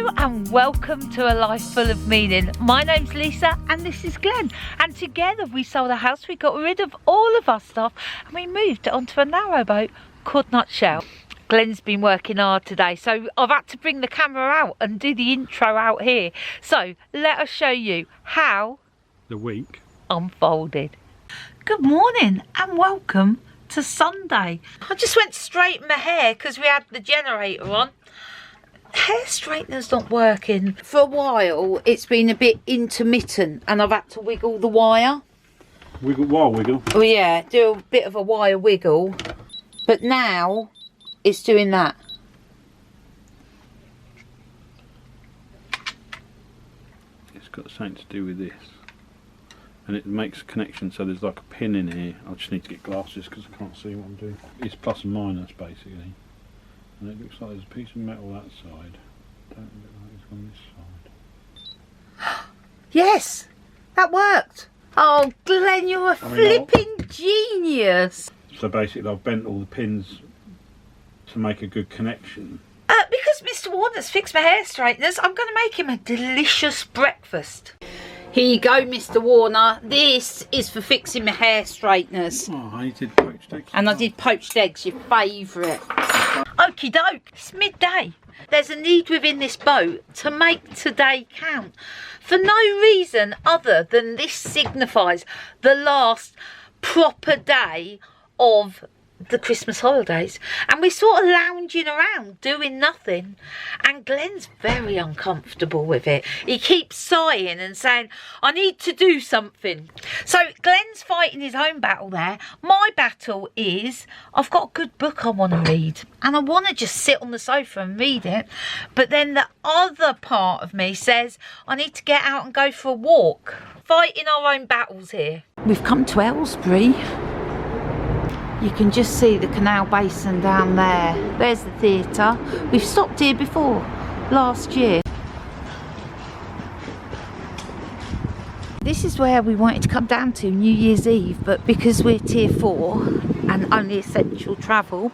Hello and welcome to A Life Full of Meaning. My name's Lisa and this is Glenn, and together we sold a house, we got rid of all of our stuff and we moved onto a narrowboat called Nutshell. Glenn's been working hard today, so I've had to bring the camera out and do the intro out here. So let us show you how the week unfolded. Good morning and welcome to Sunday. I just went to straighten my hair because we had the generator on. Hair straightener's not working. For a while it's been a bit intermittent and I've had to wiggle the wire. Wiggle? Oh yeah, do a bit of a wire wiggle. But now it's doing that. It's got something to do with this. And it makes a connection, so there's like a pin in here. I just need to get glasses because I can't see what I'm doing. It's plus and minus basically. And it looks like there's a piece of metal that side. Don't look like it's on this side. Yes, that worked. Oh Glenn, you're a flipping genius. So basically I've bent all the pins to make a good connection. Because Mr. Warner's fixed my hair straighteners, I'm going to make him a delicious breakfast. Here you go, Mr. Warner. This is for fixing my hair straighteners. Oh, I did poached eggs. And I did poached eggs, your favourite. Okie doke, it's midday. There's a need within this boat to make today count. For no reason other than this signifies the last proper day of the Christmas holidays, and we're sort of lounging around doing nothing, and Glenn's very uncomfortable with it. He keeps sighing and saying, I need to do something. So Glenn's fighting his own battle there. My battle is I've got a good book I want to read and I want to just sit on the sofa and read it, but then the other part of me says I need to get out and go for a walk. Fighting our own battles here. We've come to Aylesbury. You can just see the canal basin down there. There's the theatre. We've stopped here before, last year. This is where we wanted to come down to New Year's Eve, but because we're tier 4 and only essential travel,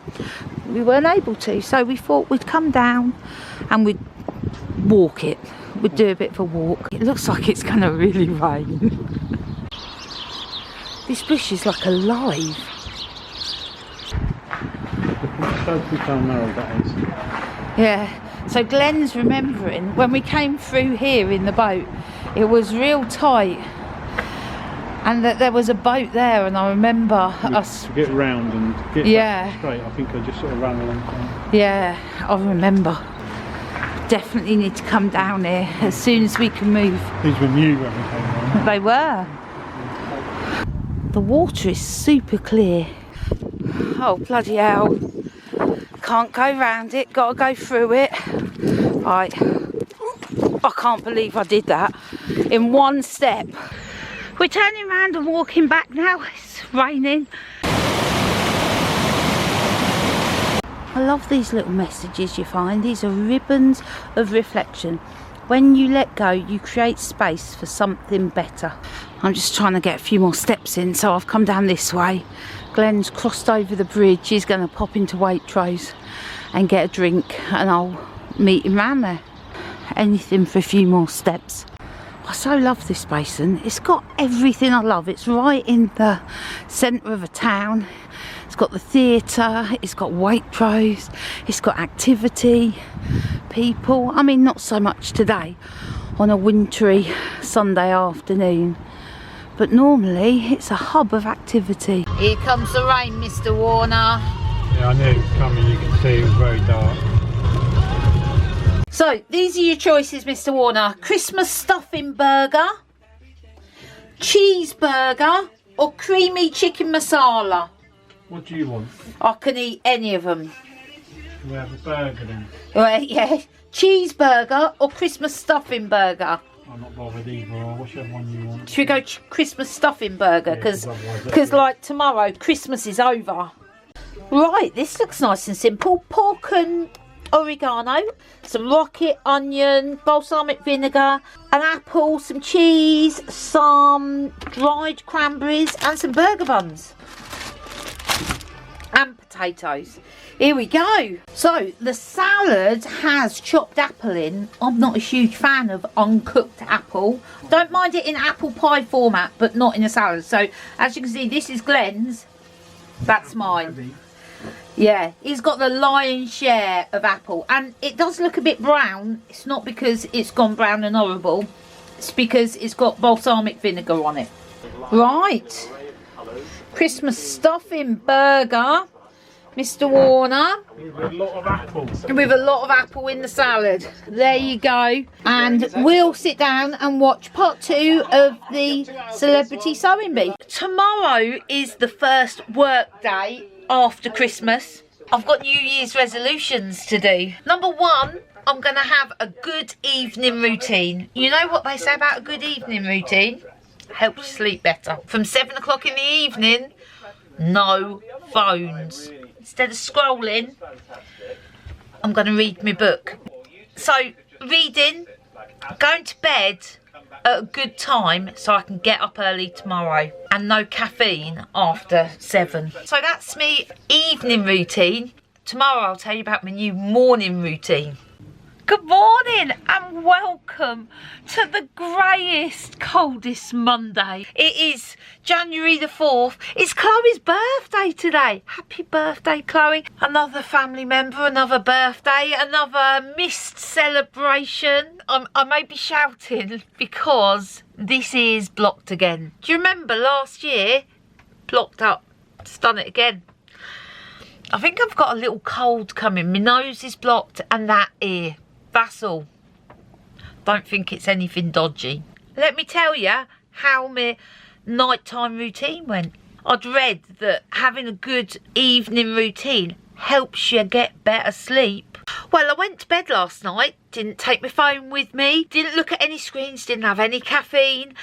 we weren't able to. So we thought we'd come down and we'd walk it. We'd do a bit of a walk. It looks like it's going to really rain. This bush is like alive. Yeah, so Glenn's remembering when we came through here in the boat, it was real tight and that there was a boat there, and I remember us to get round and get back straight. I think I just sort of ran along. Yeah, I remember. Definitely need to come down here as soon as we can move. These were new when we came on. They were. The water is super clear. Oh bloody hell. Can't go round it, gotta go through it. Right. I can't believe I did that in one step. We're turning around and walking back now. It's raining. I love these little messages you find. These are ribbons of reflection. When you let go, you create space for something better. I'm just trying to get a few more steps in, so I've come down this way. Glenn's crossed over the bridge. He's going to pop into Waitrose and get a drink, and I'll meet him round there. Anything for a few more steps. I so love this basin. It's got everything I love. It's right in the centre of a town. It's got the theatre, it's got Waitrose, it's got activity, people. I mean, not so much today on a wintry Sunday afternoon, but normally it's a hub of activity. Here comes the rain, Mr. Warner. Yeah, I knew it was coming. You can see it was very dark. So these are your choices, Mr. Warner. Christmas stuffing burger, cheeseburger, or creamy chicken masala. What do you want? I can eat any of them. We have a burger then. Yeah, cheeseburger or Christmas stuffing burger. I'm not bothered either. Whichever one you want. Should we go Christmas stuffing burger? Because like tomorrow, Christmas is over. Right, this looks nice and simple. Pork and oregano, some rocket onion, balsamic vinegar, an apple, some cheese, some dried cranberries and some burger buns. And potatoes. Here we go. So the salad has chopped apple in. I'm not a huge fan of uncooked apple. Don't mind it in apple pie format, but not in a salad. So as you can see, this is Glenn's. That's mine. Yeah, he's got the lion's share of apple, and it does look a bit brown. It's not because it's gone brown and horrible. It's because it's got balsamic vinegar on it. Right. Christmas stuffing burger. Mr. Warner. With a lot of apples. With a lot of apple in the salad. There you go. And we'll sit down and watch part 2 of the Celebrity Sewing Bee. Tomorrow is the first work day after Christmas. I've got New Year's resolutions to do. Number 1, I'm going to have a good evening routine. You know what they say about a good evening routine? Helps you sleep better. From 7 o'clock in the evening, no phones. Instead of scrolling, I'm going to read my book. So, reading, going to bed at a good time so I can get up early tomorrow. And no caffeine after 7. So that's me evening routine. Tomorrow I'll tell you about my new morning routine. Good morning and welcome to the greyest, coldest Monday. It is January the 4th. It's Chloe's birthday today. Happy birthday, Chloe. Another family member, another birthday, another missed celebration. I may be shouting because this is blocked again. Do you remember last year? Blocked up. It's done it again. I think I've got a little cold coming. My nose is blocked and that ear. That's all. Don't think it's anything dodgy. Let me tell you how my nighttime routine went. I'd read that having a good evening routine helps you get better sleep. Well, I went to bed last night, didn't take my phone with me, didn't look at any screens, didn't have any caffeine.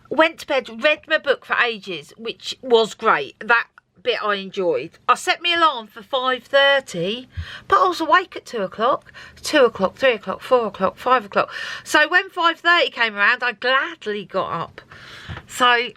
Went to bed, read my book for ages, which was great. That bit I enjoyed. I set my alarm for 5:30, but I was awake at 2 o'clock, 2 o'clock, 3 o'clock, 4 o'clock, 5 o'clock. So when 5:30 came around, I gladly got up. So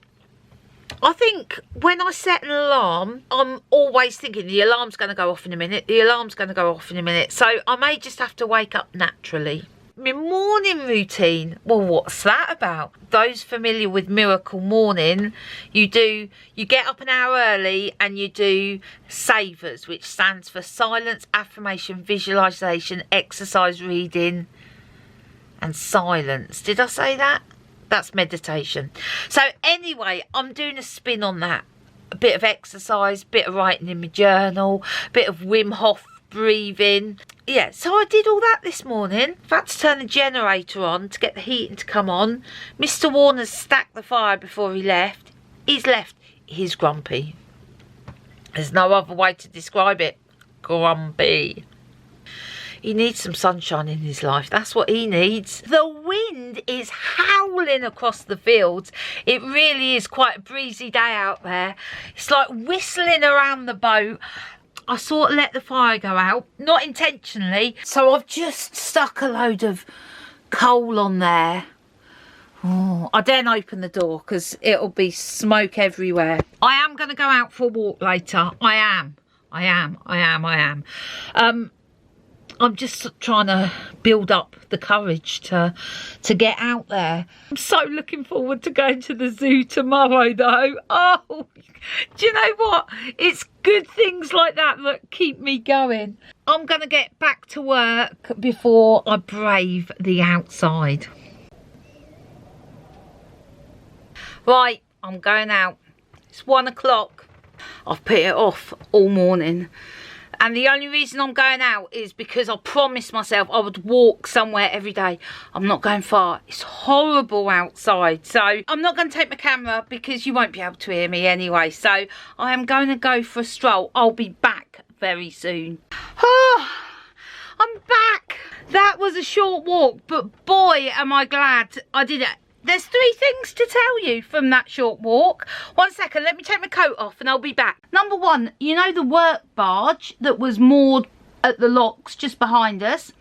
I think when I set an alarm, I'm always thinking the alarm's going to go off in a minute, the alarm's going to go off in a minute. So I may just have to wake up naturally. My morning routine, well, what's that about? Those familiar with Miracle Morning, you get up an hour early and you do SAVORS, which stands for silence, affirmation, visualization, exercise, reading and silence. Did I say that? That's meditation. So anyway, I'm doing a spin on that. A bit of exercise, bit of writing in my journal, bit of Wim Hof breathing. Yeah, so I did all that this morning. I've had to turn the generator on to get the heating to come on. Mr. Warner's stacked the fire before he left. He's left. He's grumpy. There's no other way to describe it. Grumpy. He needs some sunshine in his life. That's what he needs. The wind is howling across the fields. It really is quite a breezy day out there. It's like whistling around the boat. I sort of let the fire go out, not intentionally. So I've just stuck a load of coal on there. Oh, I daren't open the door because it'll be smoke everywhere. I am going to go out for a walk later. I am. I'm just trying to build up the courage to get out there. I'm so looking forward to going to the zoo tomorrow though. Oh, do you know what? It's good things like that that keep me going. I'm going to get back to work before I brave the outside. Right, I'm going out. It's 1 o'clock. I've put it off all morning. And the only reason I'm going out is because I promised myself I would walk somewhere every day. I'm not going far. It's horrible outside. So I'm not going to take my camera because you won't be able to hear me anyway. So I am going to go for a stroll. I'll be back very soon. Oh, I'm back. That was a short walk, but boy, am I glad I did it. There's 3 things to tell you from that short walk. 1 second, let me take my coat off and I'll be back. Number 1, you know the work barge that was moored at the locks just behind us?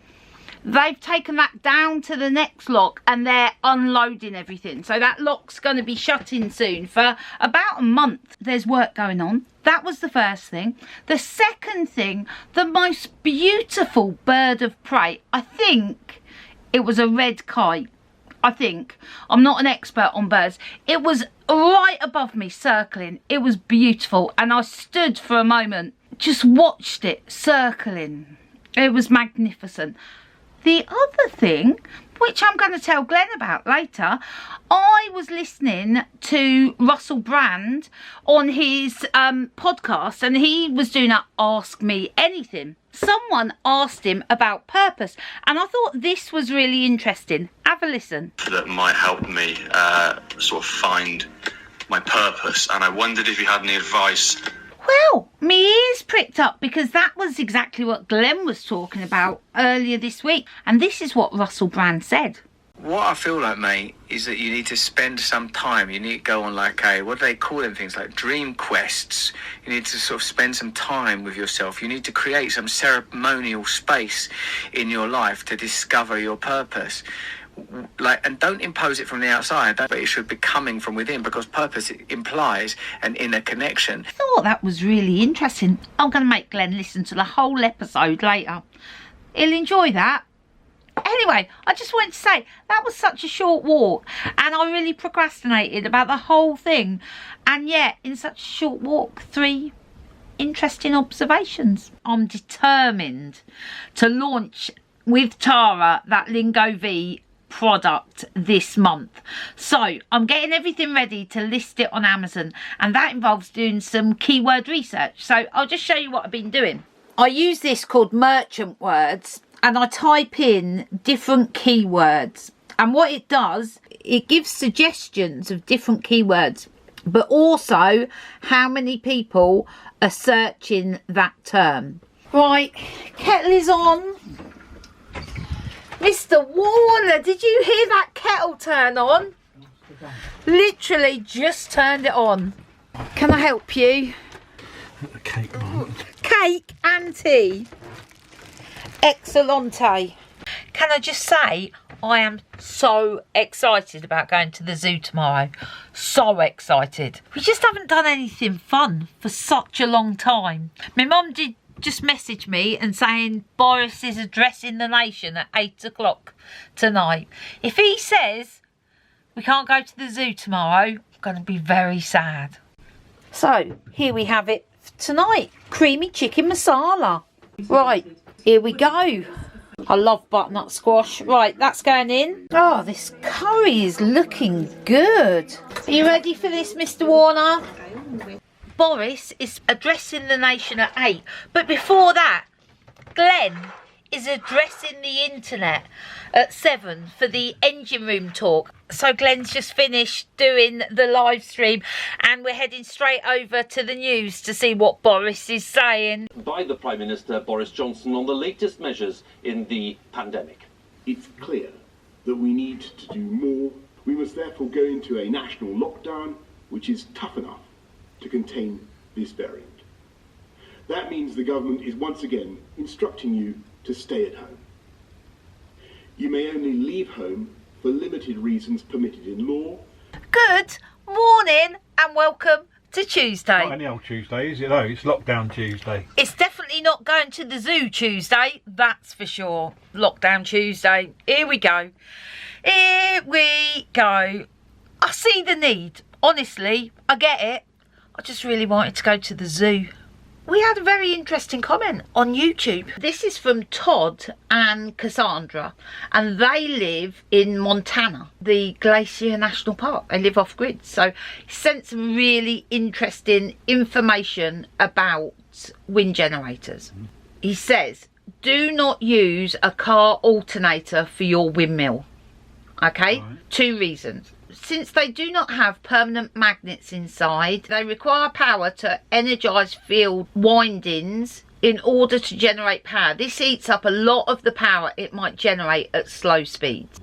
they've taken that down to the next lock and they're unloading everything. So that lock's going to be shutting soon for about a month. There's work going on. That was the first thing. The second thing, the most beautiful bird of prey. I think it was a red kite. I think. I'm not an expert on birds. It was right above me circling. It was beautiful. And I stood for a moment, just watched it circling. It was magnificent. The other thing, which I'm going to tell Glenn about later, I was listening to Russell Brand on his podcast, and he was doing a Ask Me Anything. Someone asked him about purpose, and I thought this was really interesting. Have a listen. That might help me sort of find my purpose, and I wondered if you had any advice. Well, my ears pricked up because that was exactly what Glenn was talking about earlier this week. And this is what Russell Brand said. What I feel like, mate, is that you need to spend some time. You need to go on like what do they call them things, like dream quests. You need to sort of spend some time with yourself. You need to create some ceremonial space in your life to discover your purpose. And don't impose it from the outside, but it should be coming from within, because purpose implies an inner connection. I thought that was really interesting. I'm going to make Glenn listen to the whole episode later. He'll enjoy that. Anyway, I just wanted to say that was such a short walk, and I really procrastinated about the whole thing, and yet in such a short walk, 3 interesting observations. I'm determined to launch with Tara that Lingo V product this month, so I'm getting everything ready to list it on Amazon, and that involves doing some keyword research. So I'll just show you what I've been doing. I use this called Merchant Words, and I type in different keywords, and what it does, it gives suggestions of different keywords, but also how many people are searching that term. Right, kettle is on. Mr. Warner, did you hear that kettle turn on? Literally just turned it on. Can I help you? A cake, man. Cake and tea. Excellente. Can I just say, I am so excited about going to the zoo tomorrow. So excited. We just haven't done anything fun for such a long time. My mum did just message me and saying Boris is addressing the nation at 8 o'clock tonight. If he says we can't go to the zoo tomorrow, I'm going to be very sad. So here we have it tonight. Creamy chicken masala. Right, here we go. I love butternut squash. Right, that's going in. Oh, this curry is looking good. Are you ready for this, Mr. Warner? Boris is addressing the nation at 8. But before that, Glenn is addressing the internet at 7 for the engine room talk. So Glenn's just finished doing the live stream, and we're heading straight over to the news to see what Boris is saying. By the Prime Minister Boris Johnson on the latest measures in the pandemic. It's clear that we need to do more. We must therefore go into a national lockdown which is tough enough to contain this variant. That means the government is once again instructing you to stay at home. You may only leave home for limited reasons permitted in law. Good morning and welcome to Tuesday. Not any old Tuesday, is it though? It's lockdown Tuesday. It's definitely not going to the zoo Tuesday, that's for sure. Lockdown Tuesday. Here we go. Here we go. I see the need. Honestly, I get it. I just really wanted to go to the zoo. We had a very interesting comment on YouTube. This is from Todd and Cassandra, and they live in Montana, the Glacier National Park. They live off grid. So he sent some really interesting information about wind generators. He says, do not use a car alternator for your windmill. Okay, right. 2 reasons. Since they do not have permanent magnets inside, they require power to energise field windings in order to generate power. This eats up a lot of the power it might generate at slow speeds.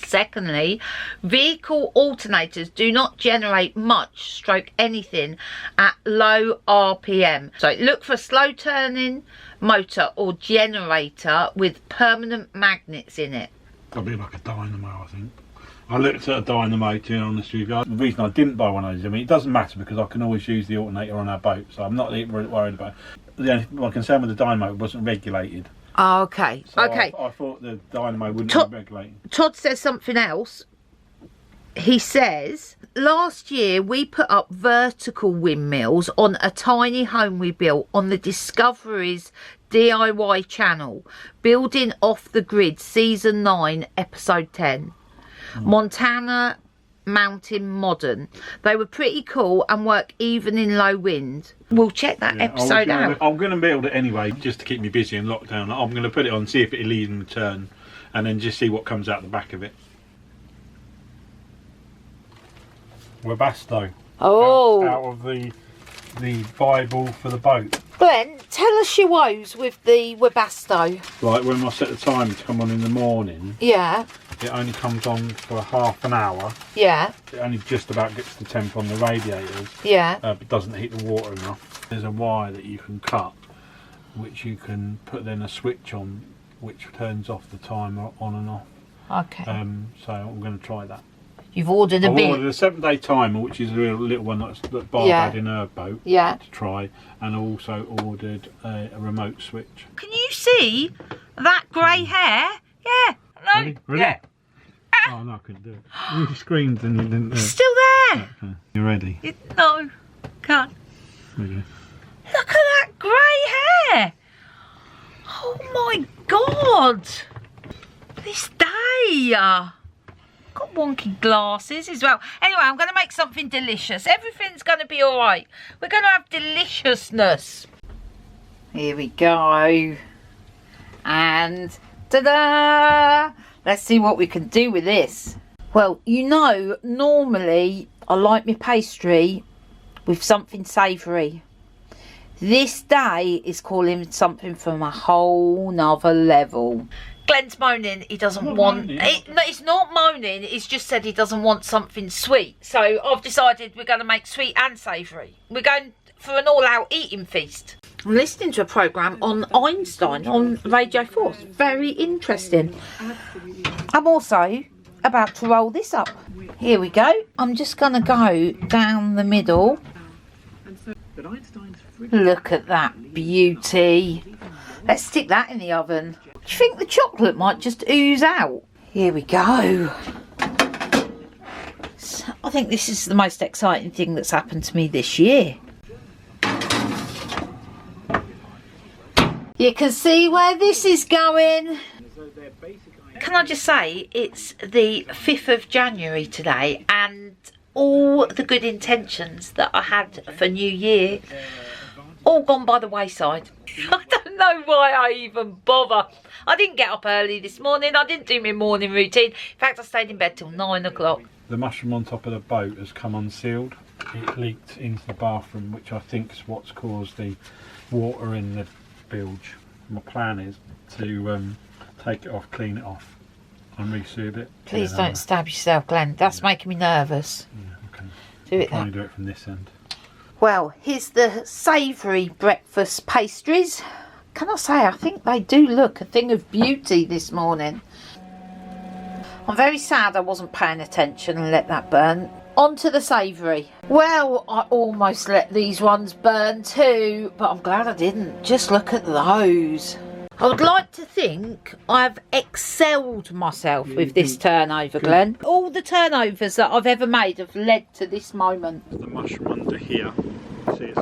Secondly, vehicle alternators do not generate much stroke anything at low RPM. So look for a slow turning motor or generator with permanent magnets in it. It'll be like a dynamo, I think. I looked at a dynamo, to be honest with you. The reason I didn't buy one of these, I mean, it doesn't matter because I can always use the alternator on our boat, so I'm not even worried about it. The only my concern with the dynamo, it wasn't regulated. Oh, okay. So okay. I thought the dynamo wouldn't be regulated. Todd says something else. He says, last year we put up vertical windmills on a tiny home we built on the Discoveries DIY channel, building off the grid, season 9, episode 10. Montana Mountain Modern. They were pretty cool and work even in low wind. We'll check that episode out. I'm going to build it anyway, just to keep me busy in lockdown. I'm going to put it on, see if it'll even turn, and then just see what comes out the back of it. Webasto. Oh. Out of the Bible for the boat. Glenn, tell us your woes with the Webasto. Like when I set the timer to come on in the morning, Yeah. it only comes on for half an hour. Yeah. It only just about gets the temp on the radiators. Yeah. But doesn't heat the water enough. There's a wire that you can cut, which you can put then a switch on, which turns off the timer on and off. Okay. So I'm going to try that. You've ordered a I've bit. ordered a 7-day timer, which is a little one that Barb had in her boat Yeah. to try, and I also ordered a remote switch. Can you see that grey hair? Yeah. No. Ready? Ready? Yeah. Oh no, I couldn't do it. You screamed and you didn't do it. Still there. Okay. You ready? No. Can't. Okay. Look at that grey hair. Oh my God. This day. Got wonky glasses as well. Anyway, I'm going to make something delicious. Everything's going to be all right. We're going to have deliciousness. Here we go. And ta-da! Let's see what we can do with this. Well, you know, normally I like my pastry with something savoury. This day is calling something from a whole nother level. Glenn's moaning he doesn't want... No, it's not moaning, it's just said he doesn't want something sweet. So I've decided we're going to make sweet and savoury. We're going for an all-out eating feast. I'm listening to a programme on Einstein on Radio 4. It's very interesting. I'm also about to roll this up. Here we go. I'm just going to go down the middle. Look at that beauty. Let's stick that in the oven. Do you think the chocolate might just ooze out? Here we go. So I think this is the most exciting thing that's happened to me this year. You can see where this is going. Can I just say, it's the 5th of January today, and all the good intentions that I had for New Year, all gone by the wayside. I don't know why I even bother. I didn't get up early this morning. I didn't do my morning routine. In fact, I stayed in bed till 9 o'clock. The mushroom on top of the boat has come unsealed. It leaked into the bathroom, which I think is what's caused the water in the bilge. My plan is to take it off, clean it off and reseal it. Please don't stab yourself, Glenn. That's making me nervous. Yeah, okay. Do it I'll then. do it from this end. Well, here's the savoury breakfast pastries. Can I say, I think they do look a thing of beauty this morning. I'm very sad I wasn't paying attention and let that burn. On to the savoury. Well, I almost let these ones burn too, but I'm glad I didn't. Just look at those. I would like to think I've excelled myself with this turnover, Glenn. All the turnovers that I've ever made have led to this moment. The mushroom under here. See, it's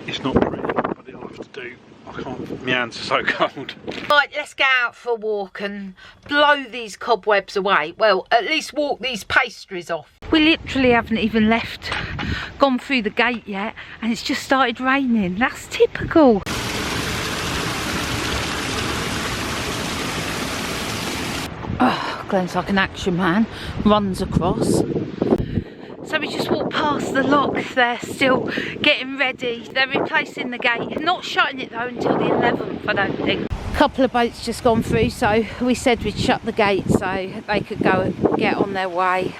it's not pretty, but it'll have to do. I can't, my hands are so cold. Right, let's go out for a walk and blow these cobwebs away. Well, at least walk these pastries off. We literally haven't even gone through the gate yet, and it's just started raining. That's typical. Oh, Glenn's like an action man, runs across. So we just walked past the lock. They're still getting ready. They're replacing the gate. Not shutting it though until the 11th, I don't think. A couple of boats just gone through, so we said we'd shut the gate so they could go and get on their way.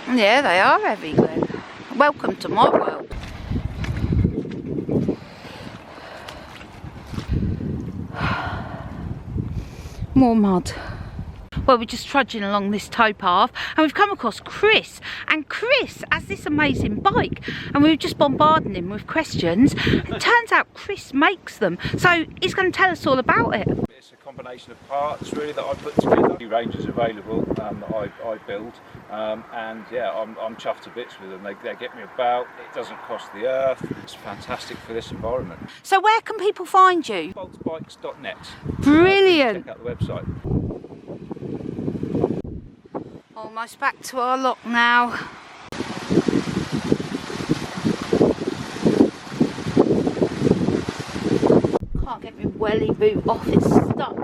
Yeah, they are heavy, Glenn. Welcome to my world. More mud. Well, we're just trudging along this towpath and we've come across Chris, and Chris has this amazing bike and we were just bombarding him with questions. It turns out Chris makes them, so he's going to tell us all about it. It's a combination of parts really that I put together. The range is available that I build, and yeah, I'm chuffed to bits with them. They get me about, it doesn't cost the earth, it's fantastic for this environment. So where can people find you? boltsbikes.net. Brilliant. Check out the website. Almost back to our lock now. Can't get my welly boot off, it's stuck.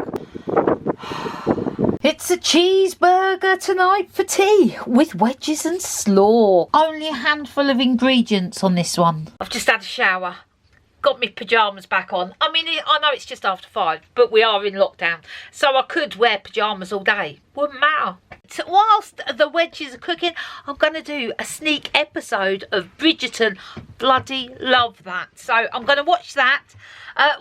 It's a cheeseburger tonight for tea with wedges and slaw. Only a handful of ingredients on this one. I've just had a shower. Got my pyjamas back on. I mean, I know it's just after 5, but we are in lockdown, so I could wear pyjamas all day. Wouldn't matter. So whilst the wedges are cooking, I'm going to do a sneak episode of Bridgerton. Bloody love that. So I'm going to watch that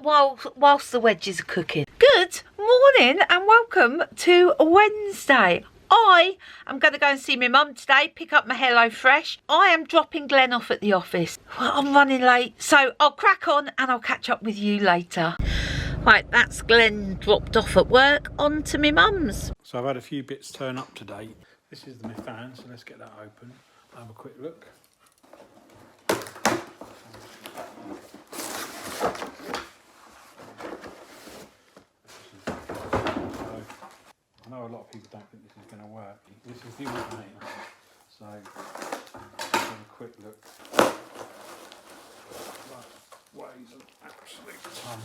whilst the wedges are cooking. Good morning and welcome to Wednesday. I am going to go and see my mum today, pick up my Hello Fresh. I am dropping Glenn off at the office. Well, I'm running late, so I'll crack on and I'll catch up with you later. Right, that's Glenn dropped off at work, on to my mum's. So I've had a few bits turn up today. This is my fan, so let's get that open. I'll have a quick look. I know a lot of people don't think this is going to work. This is the alternator, so let's have a quick look. That weighs an absolute ton.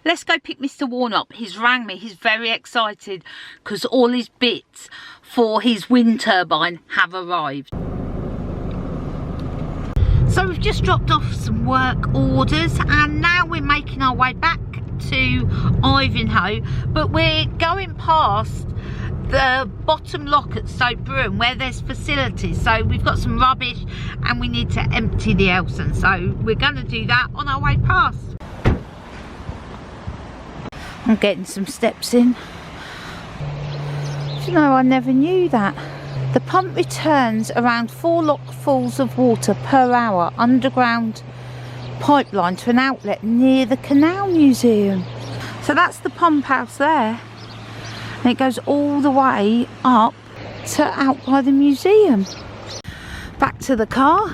Let's go pick Mr. Warren up. He's rang me. He's very excited because all his bits for his wind turbine have arrived. So we've just dropped off some work orders and now we're making our way back to Ivanhoe, but we're going past the bottom lock at Stoke Bruerne where there's facilities, so we've got some rubbish and we need to empty the Elson, so we're going to do that on our way past. I'm getting some steps in. Do you know, I never knew that. The pump returns around 4 lockfuls of water per hour underground pipeline to an outlet near the Canal Museum. So that's the pump house there, and it goes all the way up to out by the museum. Back to the car.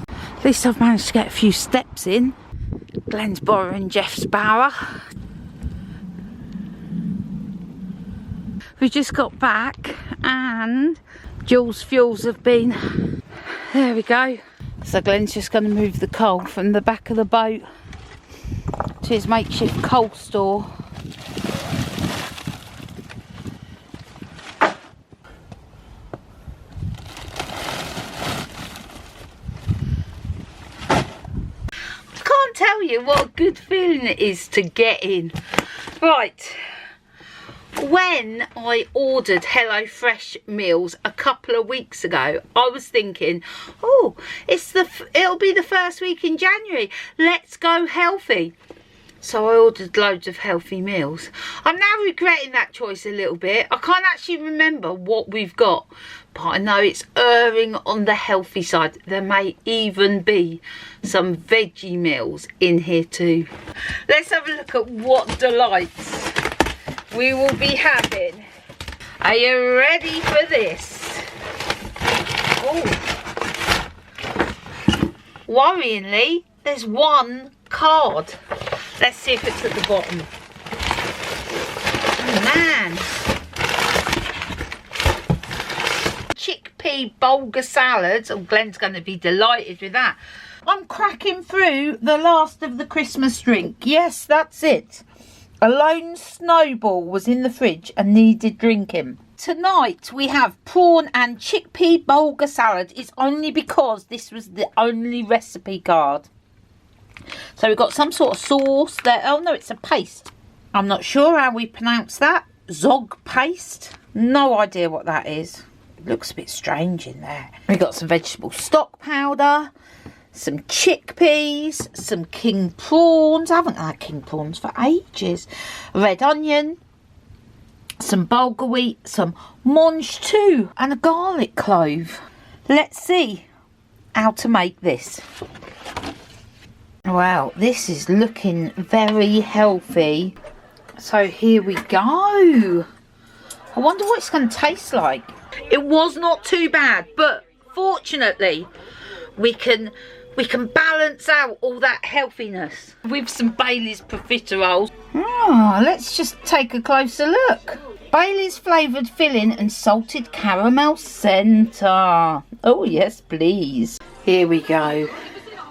At least I've managed to get a few steps in. Glenn's borrowing Jeff's barrow. We just got back and Jules fuels have been, there we go. So Glenn's just going to move the coal from the back of the boat to his makeshift coal store. I can't tell you what a good feeling it is to get in. Right. When I ordered HelloFresh meals a couple of weeks ago, I was thinking, oh, it'll be the first week in January. Let's go healthy. So I ordered loads of healthy meals. I'm now regretting that choice a little bit. I can't actually remember what we've got, but I know it's erring on the healthy side. There may even be some veggie meals in here too. Let's have a look at what delights we will be having. Are you ready for this? Oh, worryingly, there's one card. Let's see if it's at the bottom. Oh man. Chickpea bulgur salad. Oh, Glenn's going to be delighted with that. I'm cracking through the last of the Christmas drink. Yes, that's it. A lone snowball was in the fridge and needed drinking. tonight we have prawn and chickpea bulgur salad. It's only because this was the only recipe card. So we've got some sort of sauce there. Oh no, it's a paste. I'm not sure how we pronounce that. Zog paste. No idea what that is. It looks a bit strange in there. We've got some vegetable stock powder, some chickpeas, some king prawns. I haven't had king prawns for ages. Red onion, some bulgur wheat, some mange too, and a garlic clove. Let's see how to make this. Wow, this is looking very healthy. So here we go. I wonder what it's going to taste like. It was not too bad, but fortunately we can balance out all that healthiness with some Bailey's profiteroles. Let's just take a closer look. Bailey's flavoured filling and salted caramel centre. Oh yes, please. Here we go.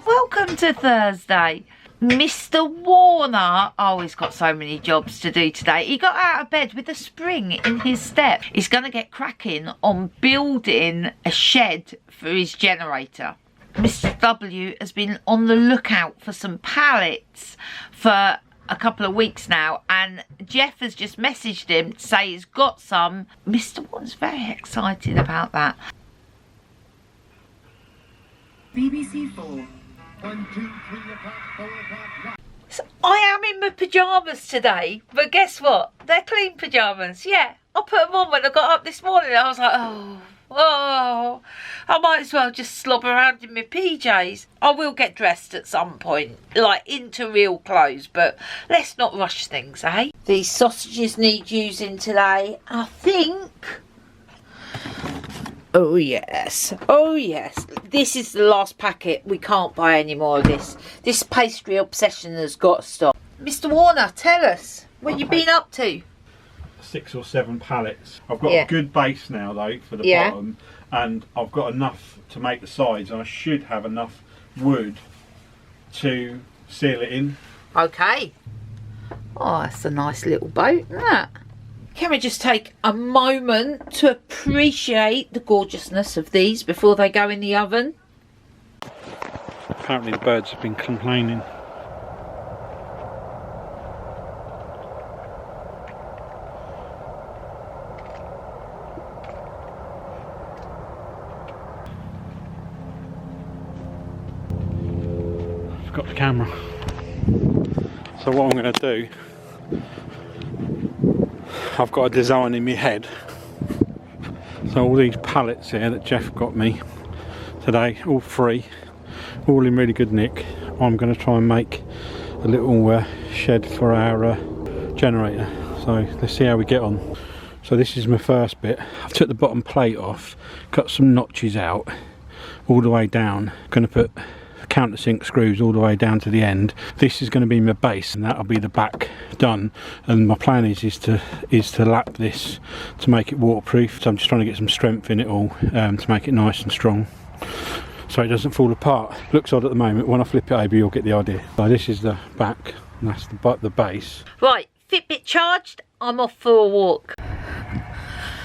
Welcome to Thursday. Mr. Warner, oh, he's got so many jobs to do today. He got out of bed with a spring in his step. He's going to get cracking on building a shed for his generator. Mr. W has been on the lookout for some pallets for a couple of weeks now, and Jeff has just messaged him to say he's got some. Mr. Warner's very excited about that. BBC 4. 1, 2, 3 o'clock, 4 o'clock. So I am in my pyjamas today, but guess what? They're clean pyjamas. Yeah, I put them on when I got up this morning. I was like, oh, I might as well just slob around in my PJs. I will get dressed at some point, like into real clothes, but let's not rush things, eh? These sausages need using today, I think. Oh yes, oh yes. This is the last packet. We can't buy any more of this. This pastry obsession has got to stop. Mr. Warner, tell us what you've been up to. 6 or 7 pallets. I've got a good base now though for the bottom, and I've got enough to make the sides, and I should have enough wood to seal it in. Okay. Oh, that's a nice little boat, isn't it? Can we just take a moment to appreciate the gorgeousness of these before they go in the oven? Apparently the birds have been complaining. I've got the camera. So what I'm going to do, I've got a design in my head. So all these pallets here that Jeff got me today, all free, all in really good nick. I'm going to try and make a little shed for our generator. So let's see how we get on. So this is my first bit. I've took the bottom plate off, cut some notches out all the way down. Going to put countersink screws all the way down to the end. This is going to be my base, and that'll be the back done. And my plan is to lap this to make it waterproof. So I'm just trying to get some strength in it all to make it nice and strong, so it doesn't fall apart. Looks odd at the moment. When I flip it over, you'll get the idea. So this is the back, and that's the base. Right, Fitbit charged. I'm off for a walk.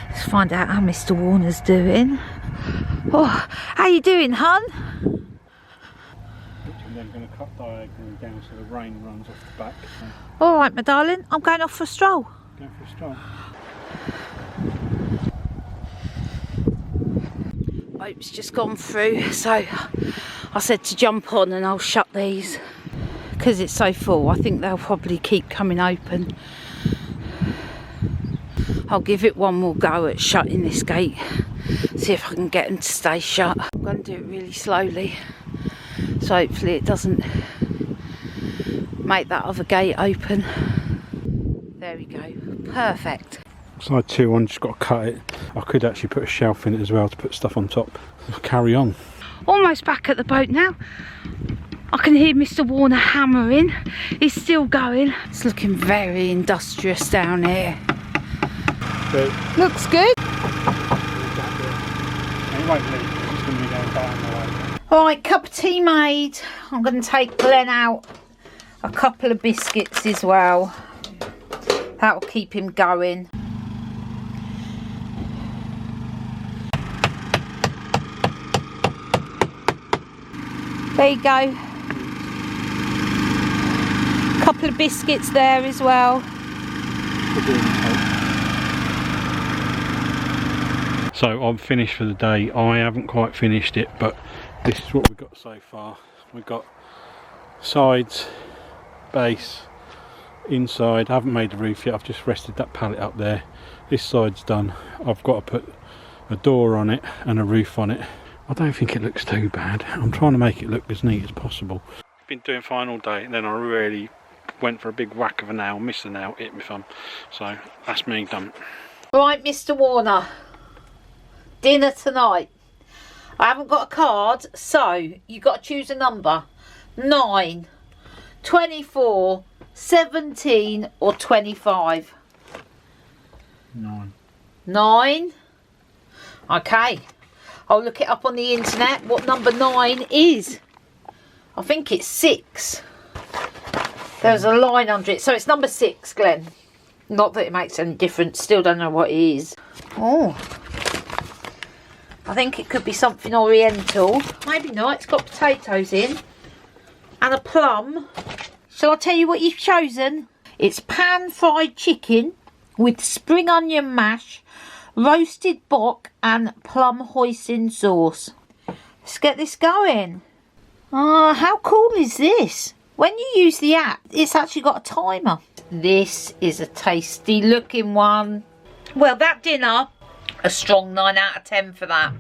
Let's find out how Mr. Warner's doing. Oh, how you doing, hun? I'm going to cut diagonally down so the rain runs off the back. All right, my darling, I'm going off for a stroll. Going for a stroll. Boat's just gone through, so I said to jump on and I'll shut these because it's so full. I think they'll probably keep coming open. I'll give it one more go at shutting this gate, see if I can get them to stay shut. I'm going to do it really slowly, so hopefully it doesn't make that other gate open. There we go, perfect. Side 2, I've just got to cut it. I could actually put a shelf in it as well to put stuff on top. I'll carry on. Almost back at the boat now. I can hear Mr. Warner hammering. He's still going. It's looking very industrious down here. Looks good. Alright, cup of tea made. I'm going to take Glenn out a couple of biscuits as well. That'll keep him going. There you go. Couple of biscuits there as well. So I'm finished for the day. I haven't quite finished it, but this is what we've got so far. We've got sides, base, inside. I haven't made the roof yet. I've just rested that pallet up there. This side's done. I've got to put a door on it and a roof on it. I don't think it looks too bad. I'm trying to make it look as neat as possible. Been doing fine all day, and then I really went for a big whack of a nail, missed a nail, hit my thumb. So that's me done. Right, Mr. Warner. Dinner tonight. I haven't got a card, so you got to choose a number. 9, 24, 17 or 25. 9. 9? Okay. I'll look it up on the internet what number 9 is. I think it's 6. There's a line under it. So it's number 6, Glenn. Not that it makes any difference. Still don't know what it is. Oh. I think it could be something oriental. Maybe not. It's got potatoes in. And a plum. Shall I tell you what you've chosen? It's pan-fried chicken with spring onion mash, roasted bok and plum hoisin sauce. Let's get this going. Ah, how cool is this? When you use the app, it's actually got a timer. This is a tasty looking one. Well, that dinner, a strong 9 out of 10 for that.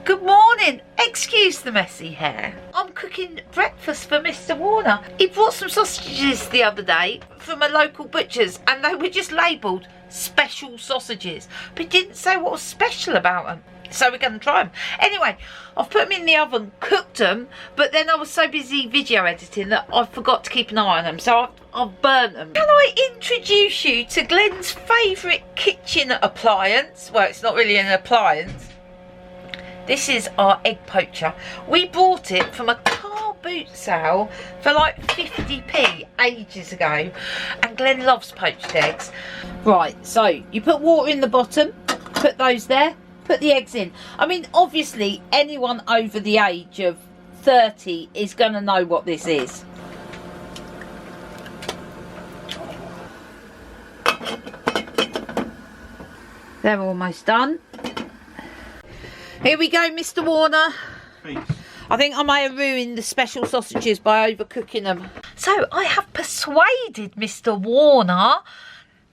Good morning. Excuse the messy hair. I'm cooking breakfast for Mr. Warner. He brought some sausages the other day from a local butcher's and they were just labelled special sausages. But he didn't say what was special about them. So we're going to try them. Anyway, I've put them in the oven, cooked them, but then I was so busy video editing that I forgot to keep an eye on them. So I've burnt them. Can I introduce you to Glenn's favourite kitchen appliance? Well, it's not really an appliance. This is our egg poacher. We bought it from a car boot sale for like 50p ages ago. And Glenn loves poached eggs. Right, so you put water in the bottom, put those there. Put the eggs in. I mean, obviously, anyone over the age of 30 is going to know what this is. They're almost done. Here we go, Mr. Warner. Thanks. I think I may have ruined the special sausages by overcooking them. So, I have persuaded Mr. Warner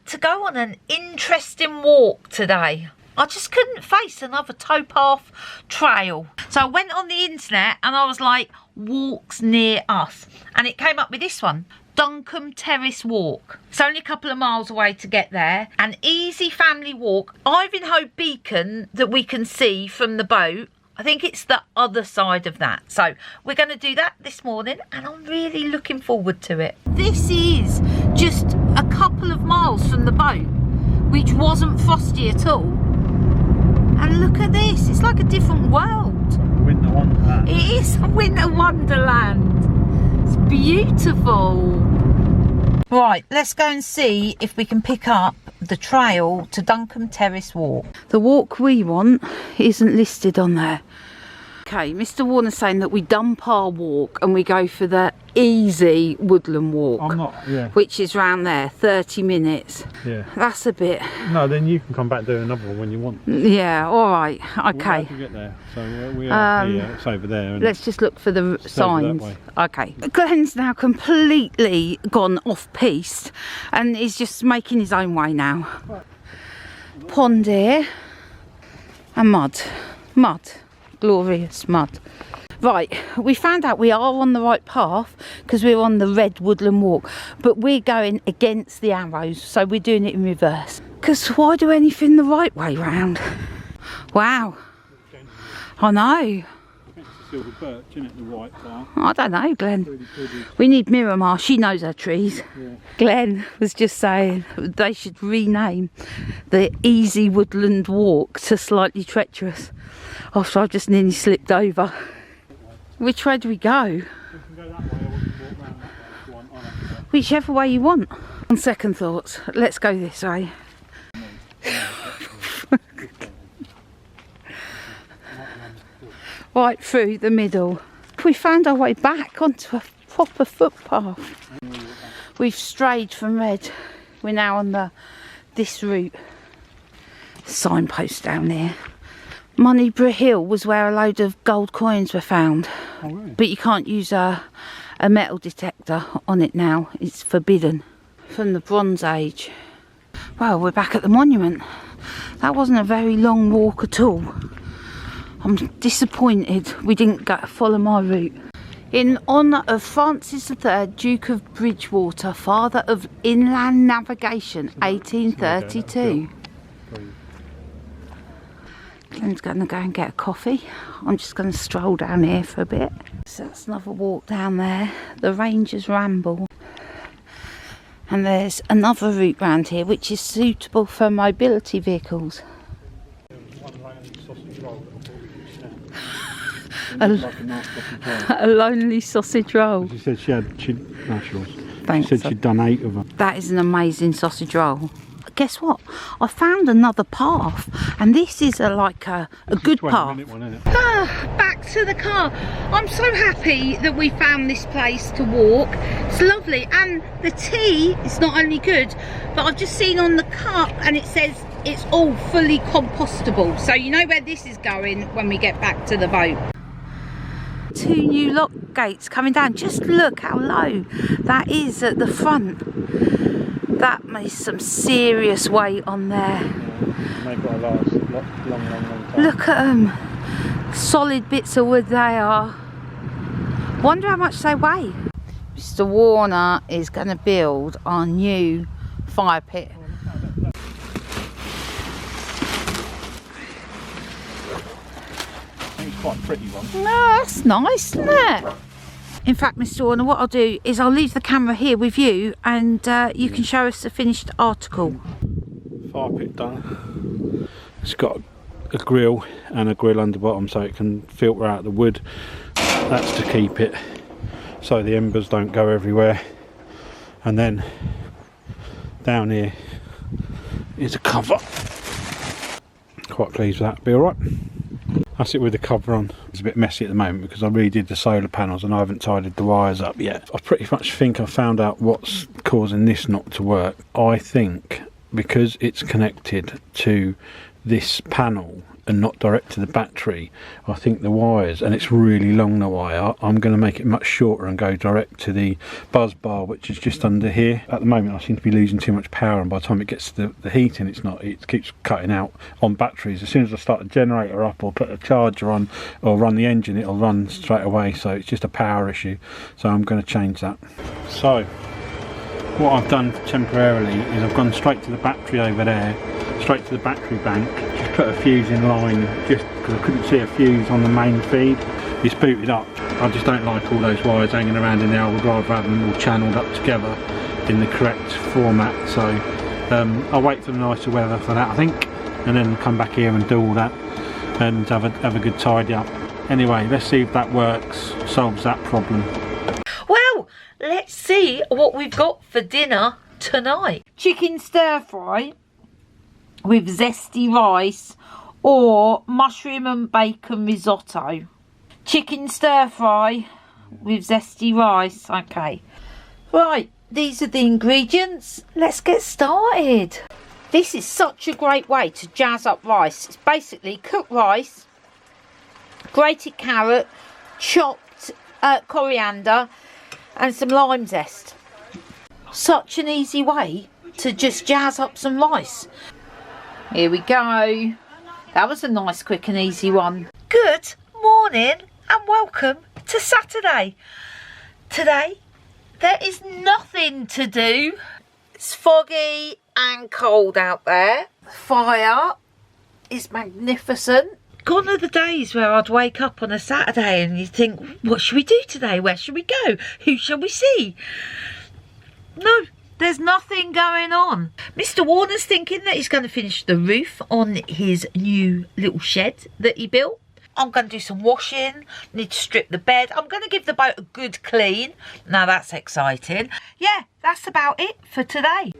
to go on an interesting walk today. I just couldn't face another towpath trail. So I went on the internet and I was like, walks near us. And it came up with this one, Duncombe Terrace Walk. It's only a couple of miles away to get there. An easy family walk. Ivanhoe Beacon that we can see from the boat. I think it's the other side of that. So we're going to do that this morning and I'm really looking forward to it. This is just a couple of miles from the boat, which wasn't frosty at all. And look at this, it's like a different world. Winter Wonderland. It is a winter wonderland. It's beautiful. Right, let's go and see if we can pick up the trail to Duncombe Terrace Walk. The walk we want isn't listed on there. Okay, Mr. Warner's saying that we dump our walk and we go for the easy Woodland walk. I'm not, yeah. Which is round there, 30 minutes. Yeah. That's a bit... No, then you can come back and do another one when you want. Yeah, alright, okay. We'll get there. So we are here, it's over there. And let's just look for the signs. Okay. Glenn's now completely gone off-piste and is just making his own way now. Right. Pond here. And mud. Mud. Glorious mud. Right, we found out we are on the right path because we're on the red Woodland Walk, but we're going against the arrows, so we're doing it in reverse. Because why do anything the right way round? Wow. I know. Silver birch, isn't it, the white part? I don't know, Glenn. We need Miramar, she knows her trees. Yeah. Glenn was just saying they should rename the easy Woodland Walk to slightly treacherous. After I just nearly slipped over. Which way do we go? We can go that way or we can walk round that way. Whichever way you want. On second thoughts, let's go this way. Right through the middle. we found our way back onto a proper footpath. We've strayed from Red. We're now on this route. Signpost down there. Moneyborough Hill was where a load of gold coins were found. Oh, really? But you can't use a metal detector on it now. It's forbidden. From the Bronze Age. Well, we're back at the monument. That wasn't a very long walk at all. I'm disappointed we didn't follow my route. In honour of Francis III, Duke of Bridgewater, father of inland navigation, 1832. Glenn's going to go and get a coffee. I'm just going to stroll down here for a bit. So that's another walk down there. The Rangers Ramble. And there's another route round here which is suitable for mobility vehicles. A lonely sausage roll. She said she Thanks. said she'd done 8 of them. That is an amazing sausage roll. Guess what? I found another path, and this is a good path. Back to the car. I'm so happy that we found this place to walk. It's lovely, and the tea is not only good, but I've just seen on the cup, and it says it's all fully compostable. So you know where this is going when we get back to the boat. 2 new lock gates coming down. Just look how low that is at the front. That makes some serious weight on there. They've got to last a long time. Look at them. Solid bits of wood they are. Wonder how much they weigh. Mr. Warner is going to build our new fire pit. It's quite a pretty one. No, that's nice, isn't it? In fact, Mr. Warner, what I'll do is I'll leave the camera here with you, and you can show us the finished article. Fire pit done. It's got a grill and a grill under bottom so it can filter out the wood. That's to keep it so the embers don't go everywhere. And then down here is a cover. Quite pleased with that. Be alright. That's it with the cover on. It's a bit messy at the moment because I redid the solar panels and I haven't tidied the wires up yet. I pretty much think I found out what's causing this not to work. I think because it's connected to this panel and not direct to the battery, I think the wires, and it's really long, the wire, I'm going to make it much shorter and go direct to the buzz bar, which is just under here. At the moment I seem to be losing too much power, and by the time it gets to the heating, it keeps cutting out on batteries. As soon as I start a generator up or put a charger on or run the engine, it'll run straight away, so it's just a power issue. So I'm going to change that. So what I've done temporarily is I've gone straight to the battery over there, straight to the battery bank, just put a fuse in line just because I couldn't see a fuse on the main feed. It's booted up. I just don't like all those wires hanging around in there. I would rather have them all channelled up together in the correct format. So I'll wait for the nicer weather for that, I think, and then come back here and do all that and have a good tidy up. Anyway, let's see if that works, solves that problem. Well, let's see what we've got for dinner tonight. Chicken stir fry with zesty rice or mushroom and bacon risotto. Chicken stir fry with zesty rice. Okay. Right, these are the ingredients. Let's get started. This is such a great way to jazz up rice. It's basically cooked rice, grated carrot, chopped coriander and some lime zest. Such an easy way to just jazz up some rice. Here we go. That was a nice, quick and easy one. Good morning and welcome to Saturday. Today there is nothing to do. It's foggy and cold out there. The fire is magnificent. Gone are the days where I'd wake up on a Saturday and you think, what should we do today? Where should we go? Who shall we see? No, there's nothing going on. Mr. Warner's thinking that he's going to finish the roof on his new little shed that he built. I'm going to do some washing, need to strip the bed. I'm going to give the boat a good clean. Now that's exciting. Yeah, that's about it for today.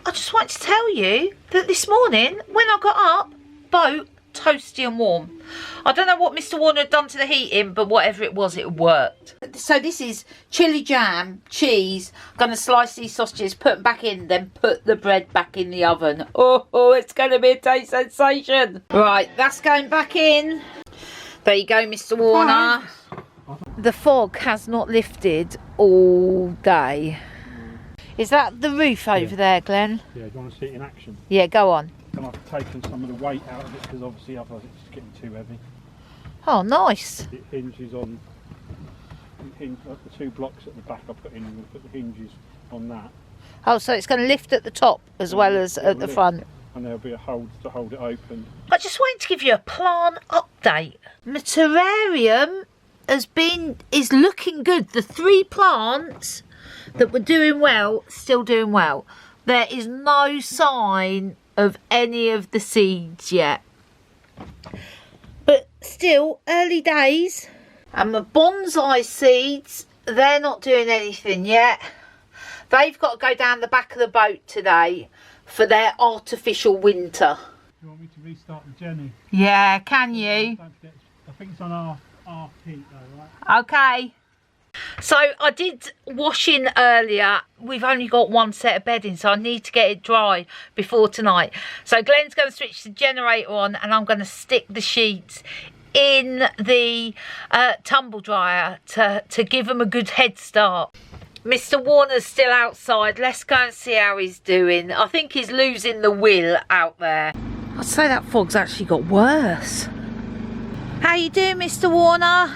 I just wanted to tell you that this morning when I got up, boat toasty and warm. I don't know what Mr. Warner had done to the heating, but whatever it was, it worked. So this is chili jam, cheese. I'm going to slice these sausages, put them back in, then put the bread back in the oven. Oh, it's going to be a taste sensation. Right, that's going back in. There you go, Mr. Warner. The fog has not lifted all day. Is that the roof over there, Glenn? Yeah, do you want to see it in action? Yeah, go on. And I've taken some of the weight out of it because obviously otherwise it's getting too heavy. Oh, nice. It hinges on the 2 blocks at the back I put in, I'm going to put the hinges on that. Oh, so it's going to lift at the top as well as at the front. And there'll be a hold to hold it open. I just wanted to give you a plant update. My terrarium is looking good. The 3 plants that were doing well, still doing well. There is no sign of any of the seeds yet. But still, early days. And my bonsai seeds, they're not doing anything yet. They've got to go down the back of the boat today for their artificial winter. You want me to restart the journey? Yeah, can you? Don't forget, I think it's on half heat though, right? Okay. So I did wash in earlier. We've only got 1 set of bedding, so I need to get it dry before tonight. So Glenn's going to switch the generator on and I'm going to stick the sheets in the tumble dryer to give them a good head start. Mr. Warner's still outside. Let's go and see how he's doing. I think he's losing the will out there. I'd say that fog's actually got worse. How you doing, Mr. Warner?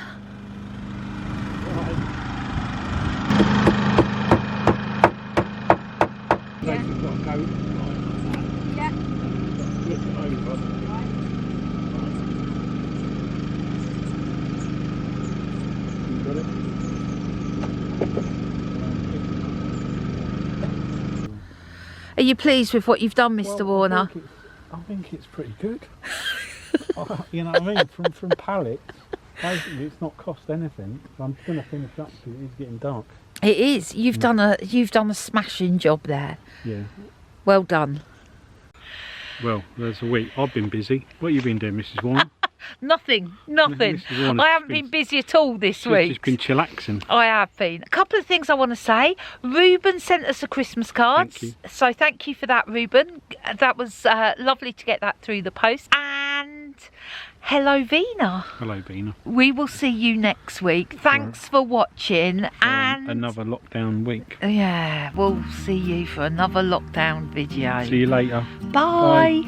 Yeah. Are you pleased with what you've done, Mr. Warner? I think it's pretty good. You know what I mean? From pallets, basically it's not cost anything. I'm going to finish up because it is getting dark. It is. You've done a smashing job there. Yeah. Well done. Well, there's a week. I've been busy. What have you been doing, Mrs. Warner? Nothing. I haven't been busy at all this week. Just been chillaxing. I have been. A couple of things I want to say. Ruben sent us a Christmas card. Thank you. So thank you for that, Ruben. That was lovely to get that through the post. And hello, Vina. Hello, Vina. We will see you next week. Thanks for watching. And another lockdown week. Yeah, we'll see you for another lockdown video. See you later. Bye.